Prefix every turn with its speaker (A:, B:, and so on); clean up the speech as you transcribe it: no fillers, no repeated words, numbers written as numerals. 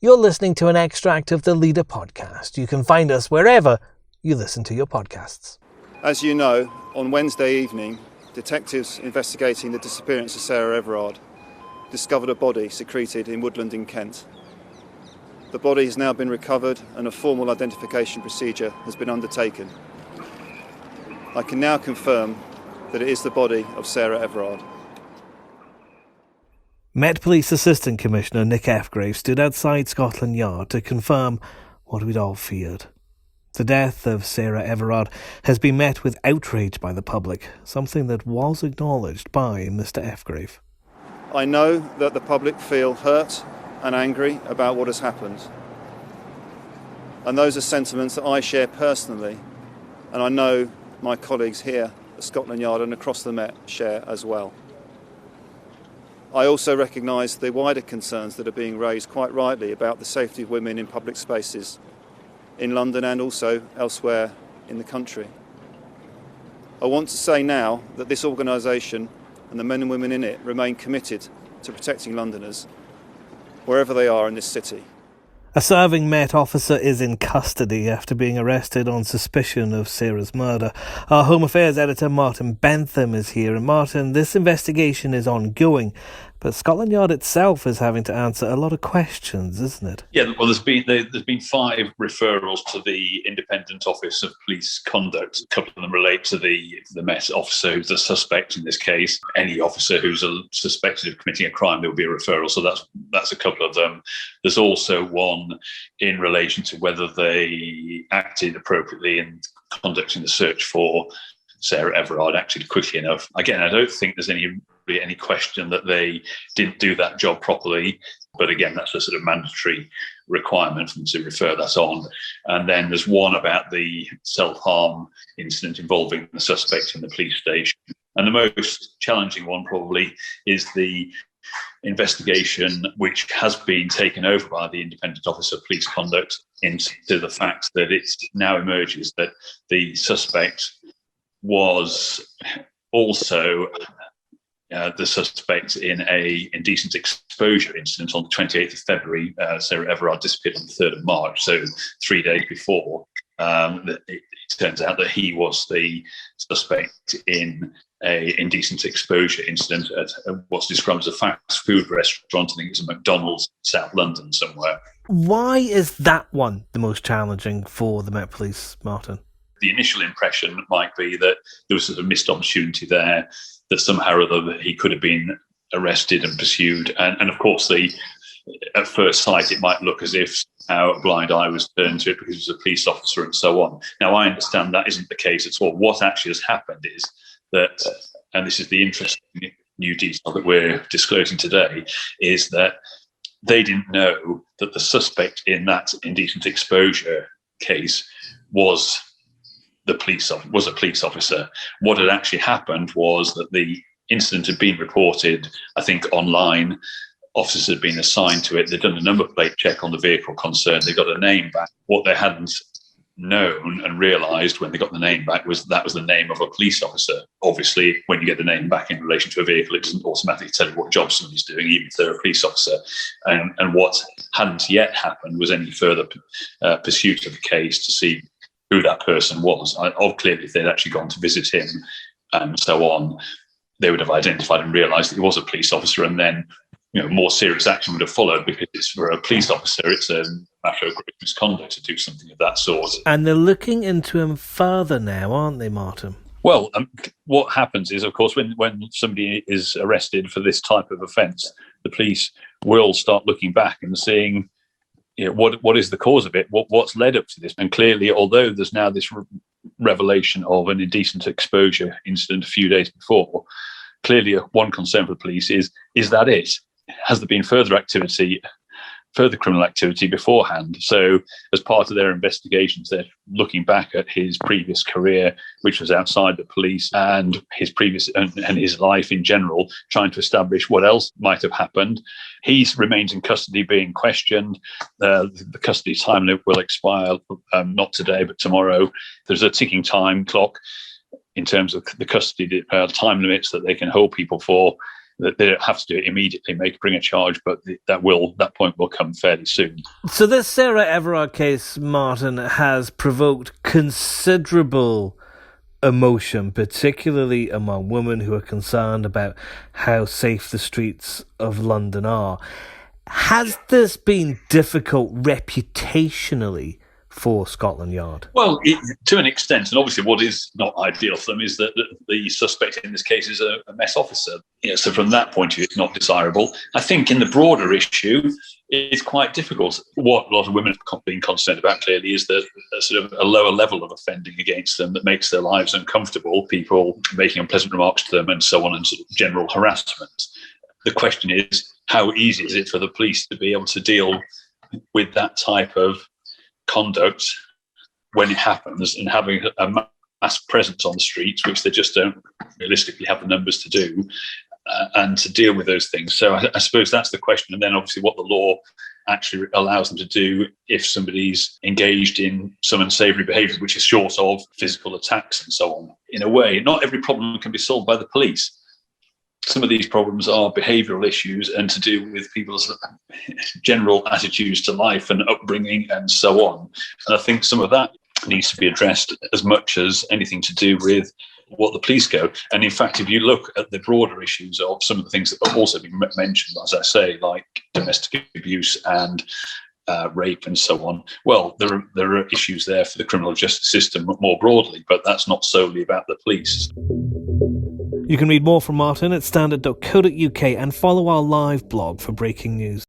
A: You're listening to an extract of the Leader podcast. You can find us wherever you listen to your podcasts.
B: As you know, on Wednesday evening, detectives investigating the disappearance of Sarah Everard discovered a body secreted in woodland in Kent. The body has now been recovered and a formal identification procedure has been undertaken. I can now confirm that it is the body of Sarah Everard.
A: Met Police Assistant Commissioner Nick Ephgrave stood outside Scotland Yard to confirm what we'd all feared. The death of Sarah Everard has been met with outrage by the public, something that was acknowledged by Mr Ephgrave.
B: I know that the public feel hurt and angry about what has happened. And those are sentiments that I share personally, and I know my colleagues here at Scotland Yard and across the Met share as well. I also recognise the wider concerns that are being raised quite rightly about the safety of women in public spaces in London and also elsewhere in the country. I want to say now that this organisation and the men and women in it remain committed to protecting Londoners wherever they are in this city.
A: A serving Met officer is in custody after being arrested on suspicion of Sarah's murder. Our Home Affairs editor Martin Bentham is here. And Martin, this investigation is ongoing, but Scotland Yard itself is having to answer a lot of questions, isn't it?
C: Yeah, well, there's been 5 referrals to the Independent Office of Police Conduct. A couple of them relate to the Met officer who's the suspect in this case. Any officer who's suspected of committing a crime, there will be a referral. So that's a couple of them. There's also one in relation to whether they acted appropriately in conducting the search for Sarah Everard, acted quickly enough. Again, I don't think there's any question that they didn't do that job properly, but again, that's a sort of mandatory requirement for them to refer that on. And then there's one about the self-harm incident involving the suspect in the police station. And the most challenging one probably is the investigation which has been taken over by the Independent Office of Police Conduct into the fact that it now emerges that the suspect was also the suspect in a indecent exposure incident on the 28th of February. Sarah Everard disappeared on the 3rd of March, so 3 days before. It turns out that he was the suspect in a indecent exposure incident at what's described as a fast food restaurant. I think it's a McDonald's in South London somewhere.
A: Why is that one the most challenging for the Met Police, Martin?
C: The initial impression might be that there was a missed opportunity there, that somehow or other he could have been arrested and pursued. And of course, at first sight, it might look as if a blind eye was turned to it because he was a police officer and so on. Now, I understand that isn't the case at all. What actually has happened is that, and this is the interesting new detail that we're disclosing today, is that they didn't know that the suspect in that indecent exposure case was a police officer. What had actually happened was that the incident had been reported, I think, online. Officers had been assigned to it. They'd done a number plate check on the vehicle concerned. They got a name back. What they hadn't known and realised when they got the name back was that was the name of a police officer. Obviously, when you get the name back in relation to a vehicle, it doesn't automatically tell you what job somebody's doing, even if they're a police officer. And what hadn't yet happened was any further pursuit of the case to see who that person was. Clearly, if they'd actually gone to visit him and so on, they would have identified and realised that he was a police officer, and then more serious action would have followed, because it's for a police officer, it's a matter of grave misconduct to do something of that sort.
A: And they're looking into him further now, aren't they, Martin?
C: Well, what happens is, of course, when somebody is arrested for this type of offence, the police will start looking back and seeing what is the cause of it, what's led up to this. And clearly, although there's now this revelation of an indecent exposure incident a few days before, clearly one concern for the police is that it? Has there been further criminal activity beforehand? So as part of their investigations, they're looking back at his previous career, which was outside the police, and his previous and his life in general, trying to establish what else might have happened. He remains in custody being questioned. The custody time limit will expire, not today, but tomorrow. There's a ticking time clock in terms of the custody time limits that they can hold people for. They don't have to do it immediately, bring a charge, but that point will come fairly soon.
A: So this Sarah Everard case, Martin, has provoked considerable emotion, particularly among women who are concerned about how safe the streets of London are. Has this been difficult reputationally for Scotland Yard?
C: Well, to an extent, and obviously what is not ideal for them is that the suspect in this case is a Met officer. So from that point of view, it's not desirable. I think in the broader issue, it's quite difficult. What a lot of women have been concerned about clearly is that a sort of a lower level of offending against them that makes their lives uncomfortable, people making unpleasant remarks to them and so on, and sort of general harassment. The question is, how easy is it for the police to be able to deal with that type of conduct when it happens, and having a mass presence on the streets, which they just don't realistically have the numbers to do, and to deal with those things. So I suppose that's the question. And then obviously what the law actually allows them to do if somebody's engaged in some unsavoury behaviour, which is short of physical attacks and so on. In a way, not every problem can be solved by the police. Some of these problems are behavioural issues and to do with people's general attitudes to life and upbringing and so on. And I think some of that needs to be addressed as much as anything to do with what the police go. And in fact, if you look at the broader issues of some of the things that have also been mentioned, as I say, like domestic abuse and rape and so on, well, there are issues there for the criminal justice system more broadly, but that's not solely about the police.
A: You can read more from Martin at standard.co.uk and follow our live blog for breaking news.